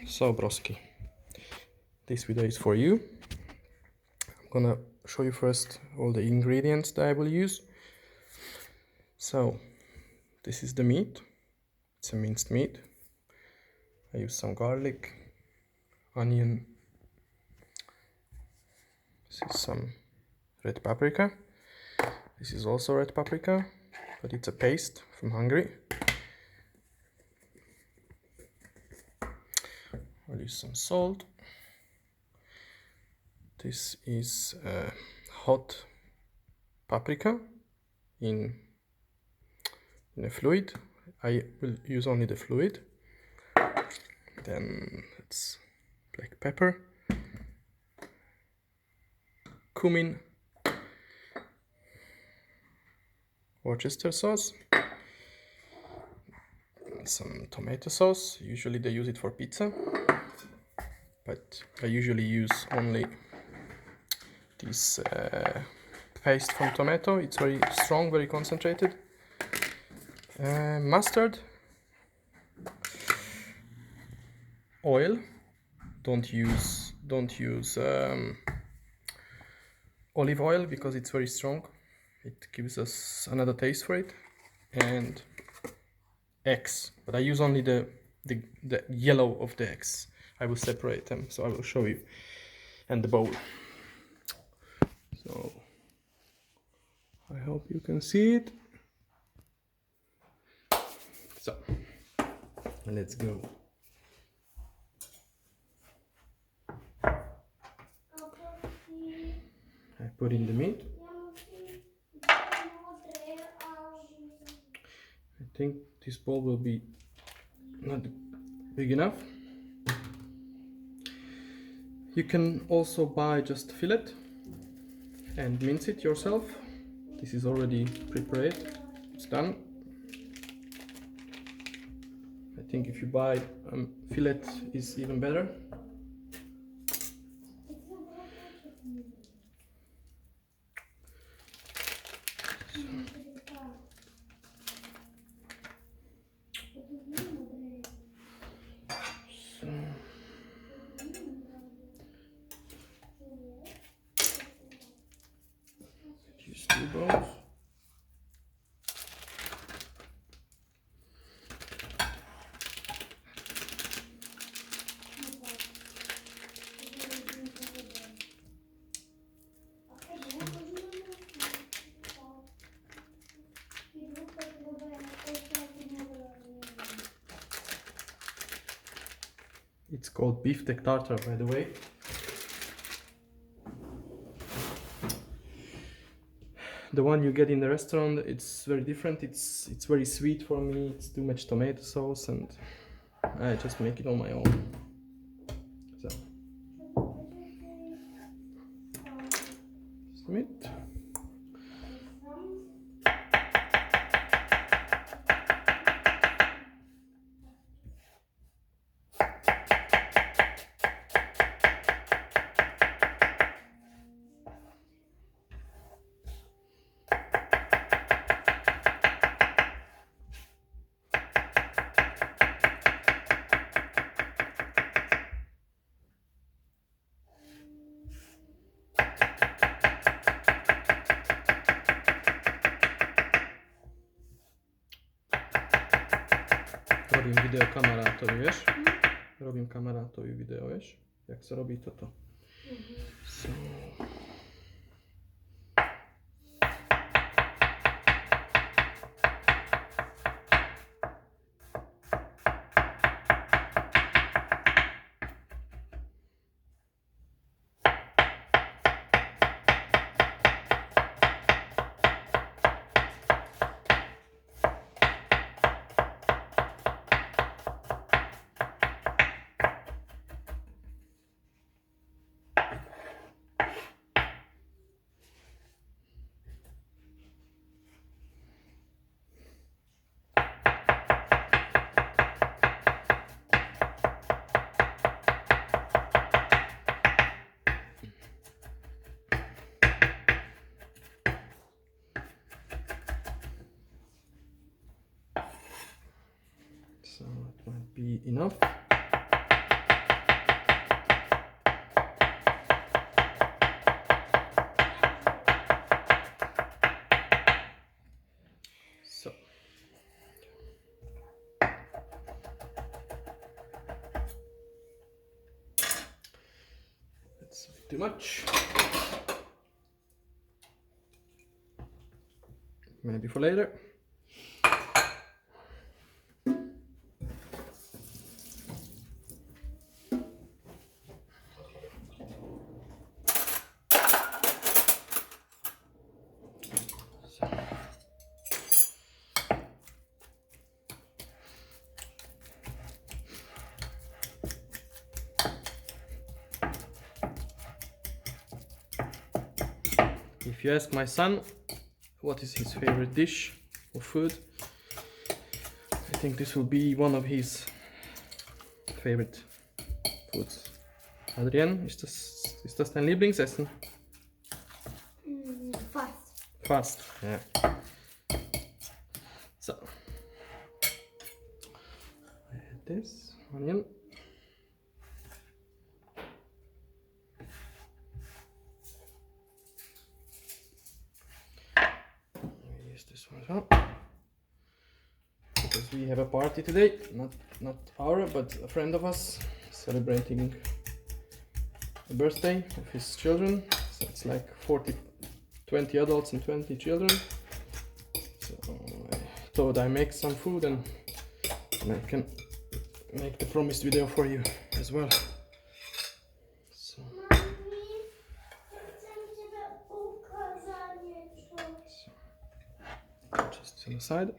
So broski, this video is for you. I'm gonna show you first all the ingredients that I will use. So this is the meat. It's a minced meat. I use some garlic, onion. This is some red paprika. This is also red paprika, but it's a paste from Hungary. I'll use some salt. This is hot paprika in a fluid. I will use only the fluid. Then it's black pepper, cumin, Worcester sauce, some tomato sauce. Usually they use it for pizza, but I usually use only this paste from tomato. It's very strong, very concentrated. Mustard, oil. Don't use olive oil because it's very strong. It gives us another taste for it. And eggs, but I use only the yellow of the eggs. I will separate them, so I will show you. And the bowl. So I hope you can see it. So let's go. I put in the meat. I think this bowl will be not big enough. You can also buy just fillet and mince it yourself. This is already prepared. It's done. I think if you buy fillet is even better. Use 2 bowls. It's called beefsteak tartar, by the way. The one you get in the restaurant, it's very different. It's very sweet for me. It's too much tomato sauce, and I just make it on my own. So, just a minute. Robím video kamarátovi, vieš? Robím kamarátovi video, vieš? Jak sa robí toto. So. too much. Maybe for later. If you ask my son what is his favorite dish or food, I think this will be one of his favorite foods. Adrian, ist das dein Lieblingsessen? Fast. Fast, yeah. So, I add this onion. Use this one as well. Because we have a party today, not our, but a friend of us celebrating the birthday of his children. So it's like 20 adults and 20 children. So I thought I make some food and I can make the promised video for you as well. So, just on the side.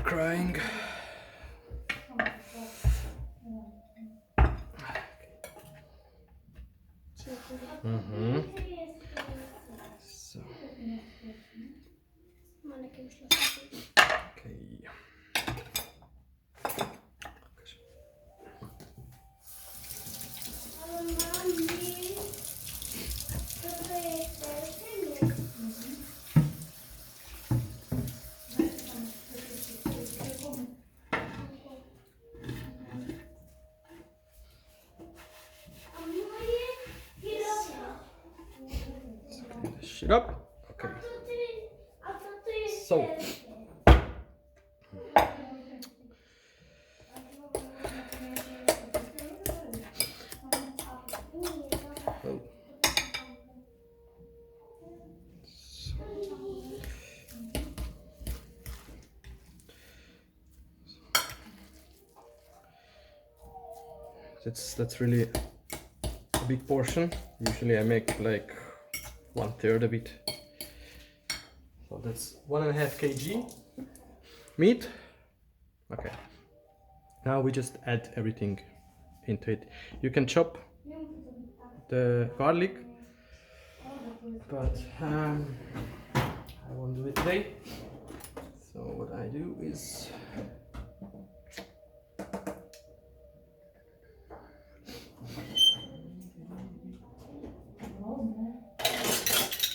Crying. So. Okay. Shit up. Okay. So. Oh. That's really a big portion. Usually I make like 1/3 of it. So that's 1.5 kg meat. Okay. Now we just add everything into it. You can chop the garlic, but I won't do it today. So what I do is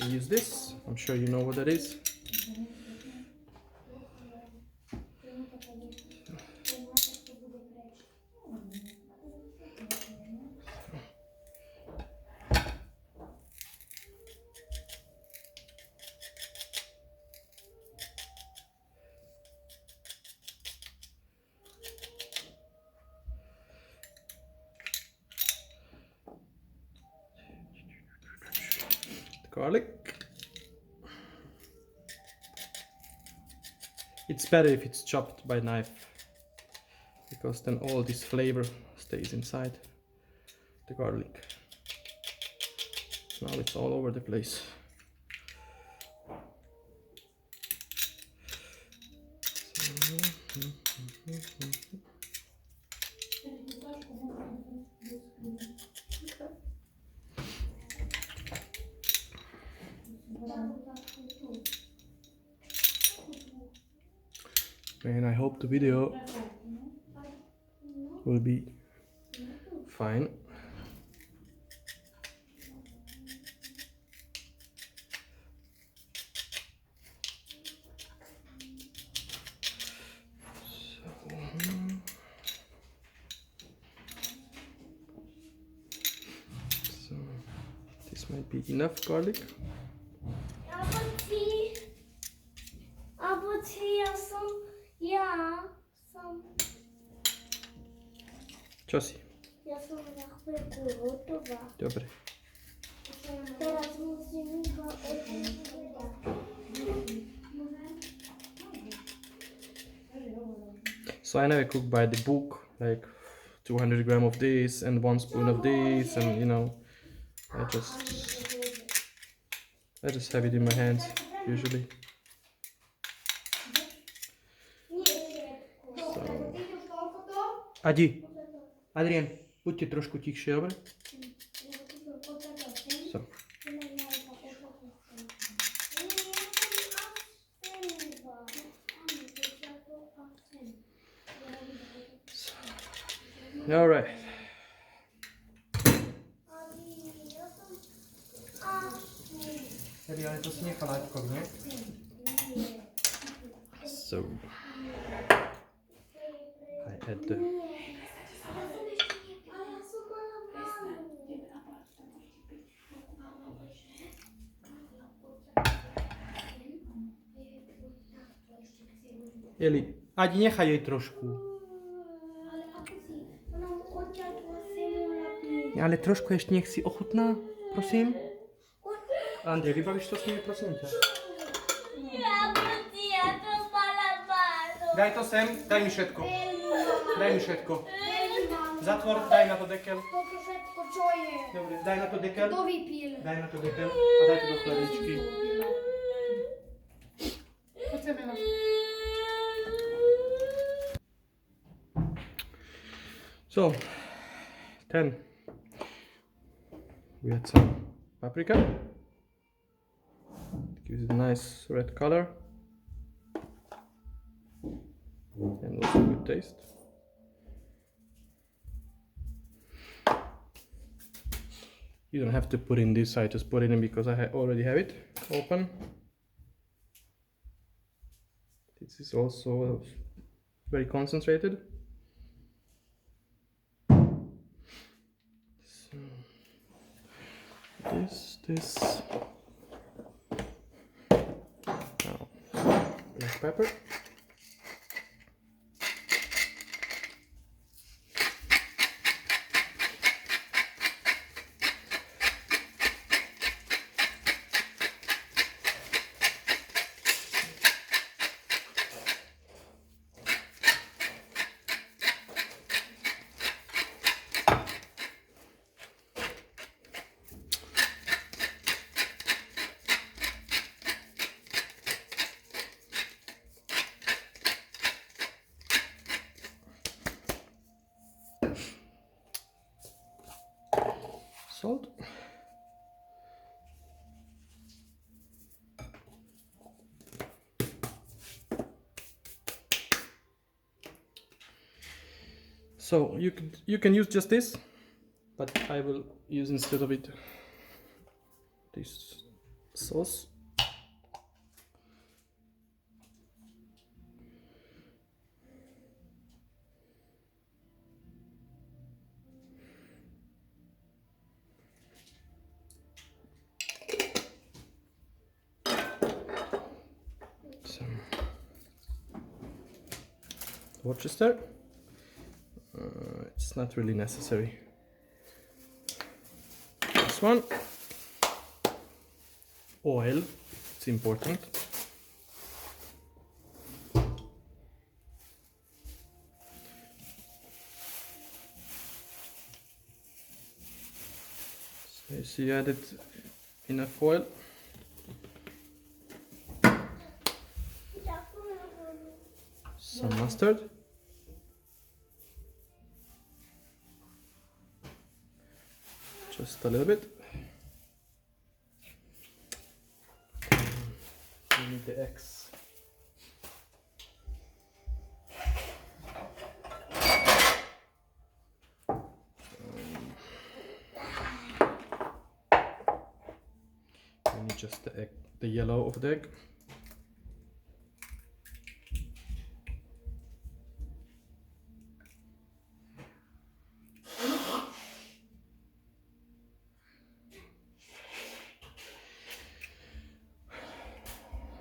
we use this. I'm sure you know what that is. Garlic. It's better if it's chopped by knife, because then all this flavor stays inside the garlic. Now it's all over the place. and I hope the video will be fine. So this might be enough garlic. But here some, yeah, some. Ciosi. Ja som na chvíľku hotová. Dobre. Teraz musím iba So I never cook by the book, like 200 grams of this and 1 spoon of this, and you know, I just have it in my hands usually. So. Adi, Adrian, buďte trošku tichšie, dobre? So. All right. Ale to si nechal Aďkovi, nie? So I add the Eli, Adi, nechaj jej trošku. Ale trošku ešte nech si ochutná, prosím. Andrej, vybavíš to s nimi, prosím ťa? Daj to sem, daj mi všetko. Daj mi všetko. Zatvor, daj na to dekel. všetko, čo je. Dobre, daj na to dekel. To vypil. Daj na to dekel a daj to do chladičky. So, then we add some paprika. It gives it a nice red color and also good taste. You don't have to put in this, I just put it in because I already have it open. This is also very concentrated. So, this. Now, black pepper. Salt. So you can use just this, but I will use instead of it this sauce. Worcester. It's not really necessary. This one. Oil. It's important. So you see, added enough oil. Some mustard. Just a little bit. We need the eggs. just the egg, the yellow of the egg.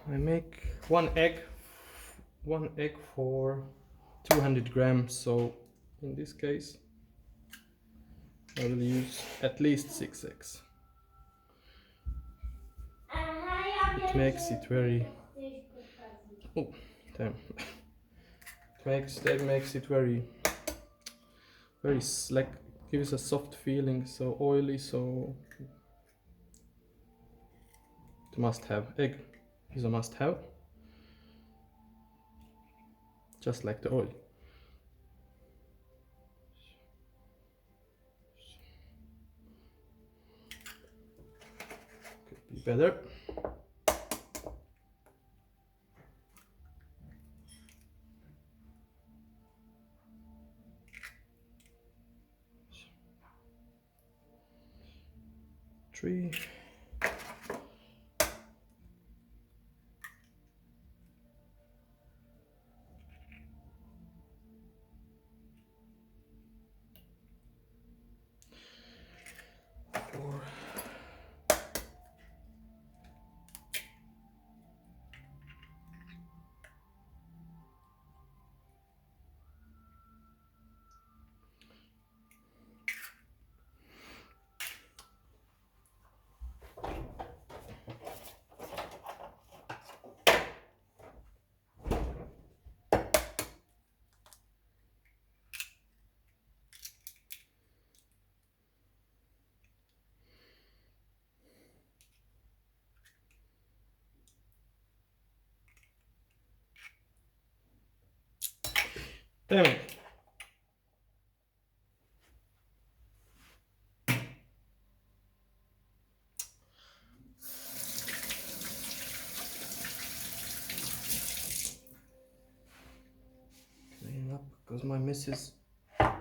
I make one egg for 200 grams, so in this case I will use at least 6 eggs. It makes it very... Oh, damn. That makes it very like, gives a soft feeling, so oily, so it must have. Egg is a must have, just like the oil. Could be better. Three. Four. Damn it. Clean up because my missus will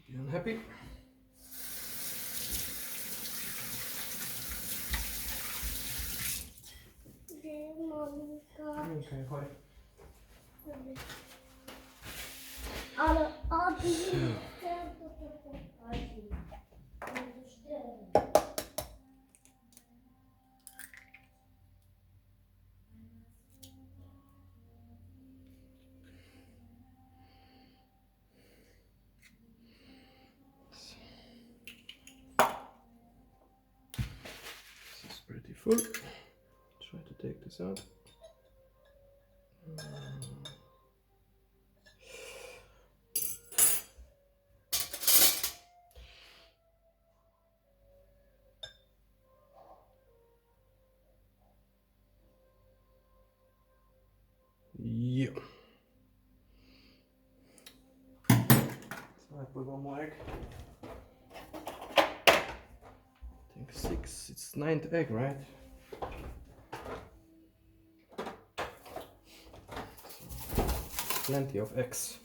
be unhappy. Okay, hi. Ale odliczę do tego. This is pretty full. Try to take this out. Yeah. So I put one more egg. I think 6. It's 9th egg, right? So, plenty of eggs.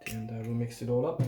And I will mix it all up.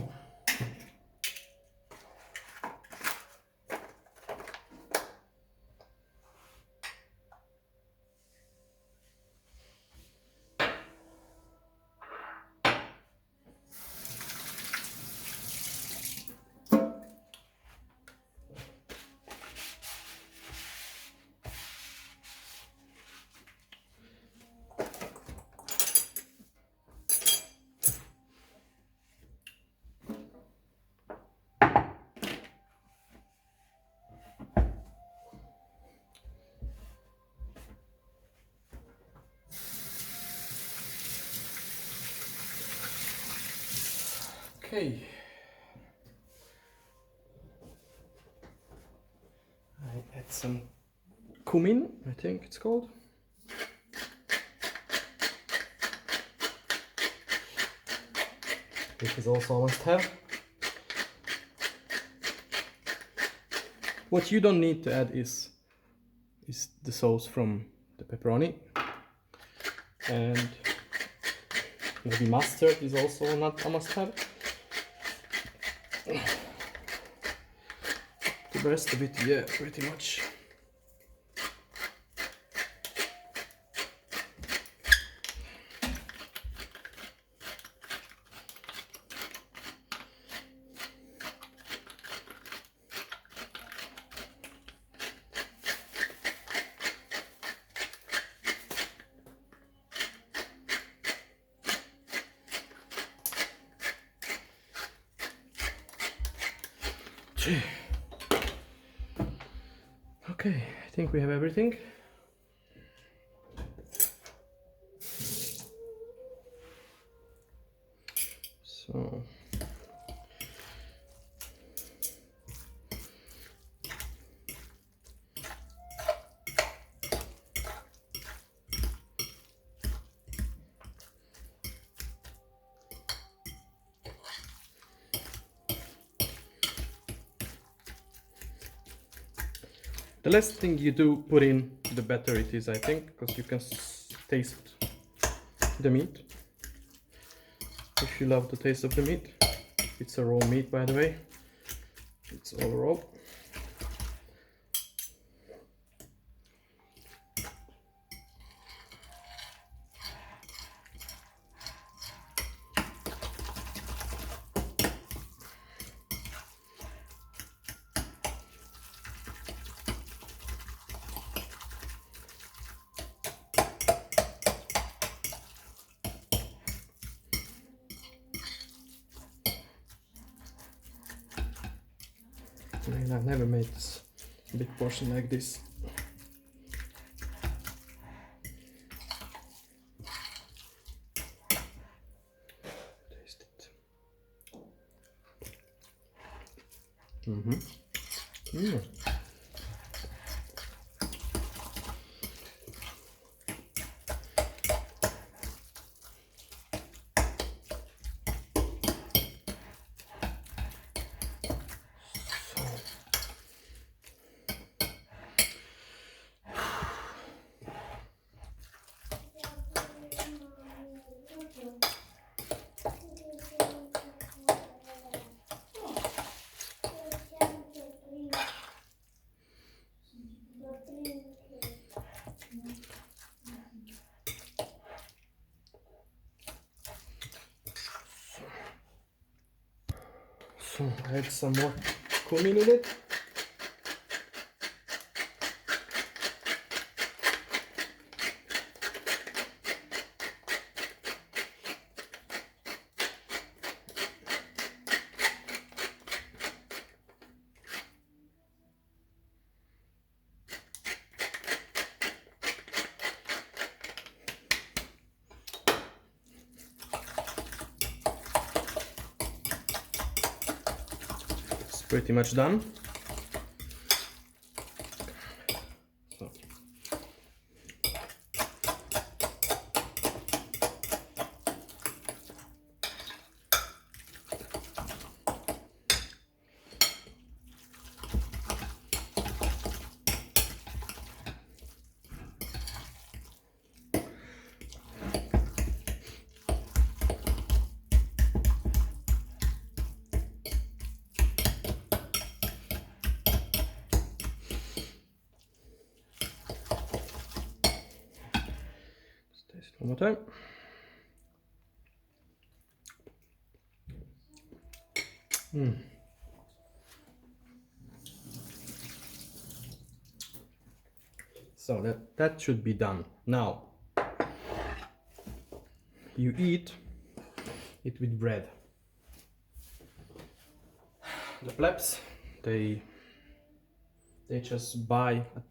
Okay. I add some cumin, I think it's called. This is also a must have. What you don't need to add is is the sauce from the pepperoni, and maybe mustard is also not a must-have. The rest of it, yeah, pretty much. Okay, I think we have everything. So the less thing you do put in, the better it is, I think, because you can taste the meat. If you love the taste of the meat. It's a raw meat, by the way. It's all raw. I mean, I've never made this big portion like this. Taste it. So add some more cumin in it. It's pretty much done. So. Taste it one more time. So that should be done. Now you eat it with bread. The plebs, they just buy a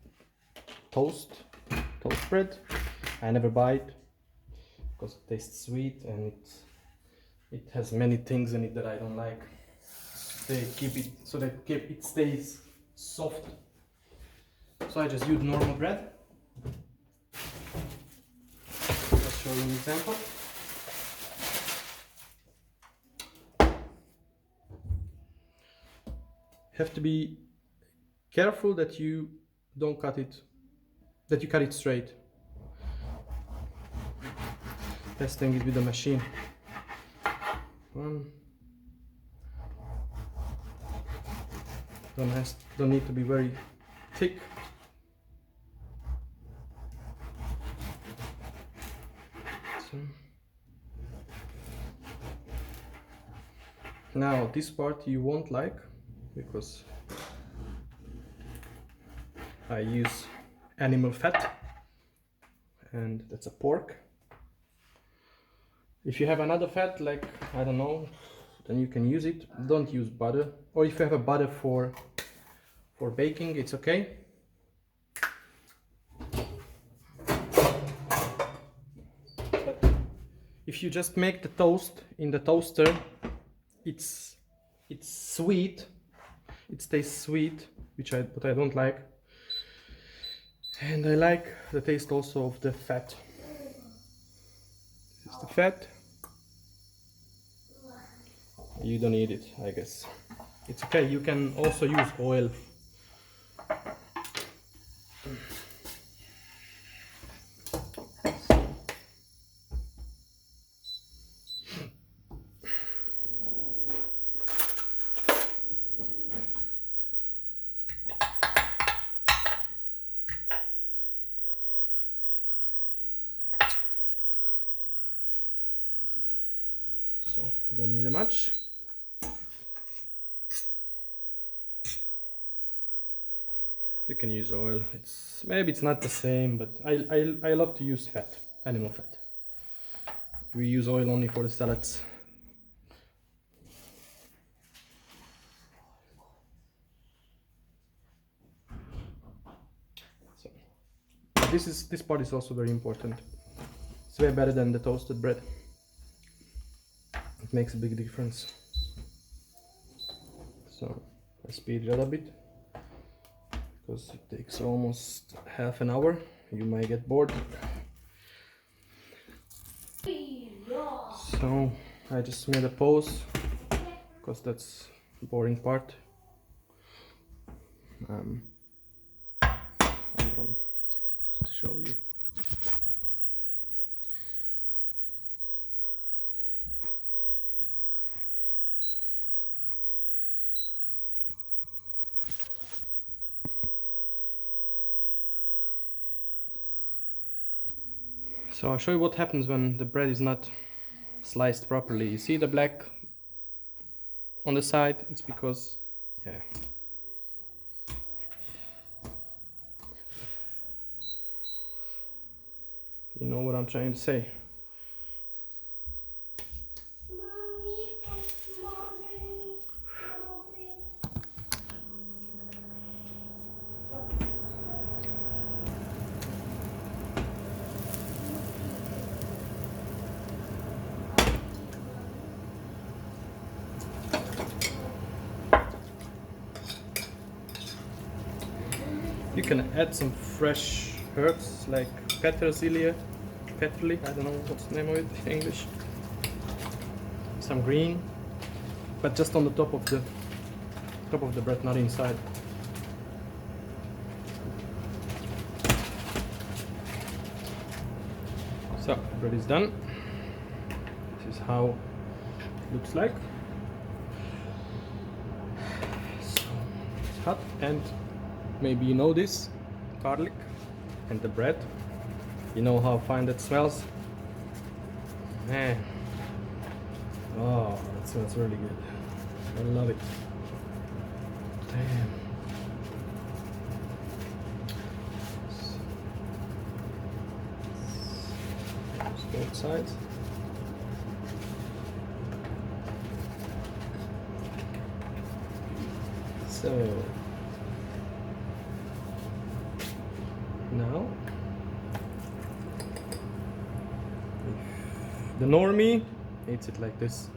toast bread. I never buy it because it tastes sweet and it has many things in it that I don't like. They keep it so that it stays soft. So I just use normal bread. Let's show you an example. Have to be careful that you don't cut it that you cut it straight. Testing it with the machine. One. Don't need to be very thick. So. Now this part you won't like because I use animal fat, and that's a pork. If you have another fat, like, I don't know, then you can use it. Don't use butter. Or if you have a butter for baking, it's okay. But if you just make the toast in the toaster, it's sweet. It tastes sweet, what I don't like. And I like the taste also of the fat. This is the fat. You don't need it, I guess. It's okay, you can also use oil. So, don't need much. You can use oil. Maybe it's not the same, but I love to use fat, animal fat. We use oil only for the salads. So, this part is also very important. It's way better than the toasted bread. It makes a big difference. So I speed it up a bit, because it takes almost half an hour. You might get bored. So I just made a pause because that's the boring part. I'm going to show you. So I'll show you what happens when the bread is not sliced properly. You see the black on the side? It's because, yeah. You know what I'm trying to say. You can add some fresh herbs like petersilia, I don't know what's the name of it in English. Some green, but just on the top of the bread, not inside. So bread is done. This is how it looks like. So it's hot, and maybe you know this, garlic and the bread. You know how fine that smells? Man. Oh, that smells really good. I love it. Damn. Both sides. So now, the normie eats it like this,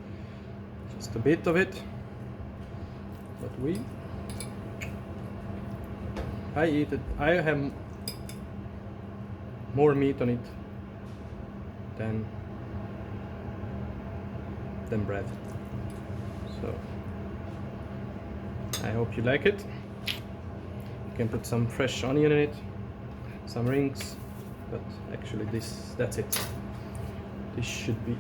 just a bit of it, but I eat it. I have more meat on it than bread. So I hope you like it. You can put some fresh onion in it, some rings, but actually that's it. This should be it.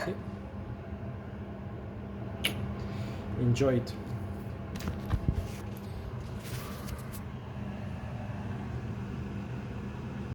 See? Enjoy it.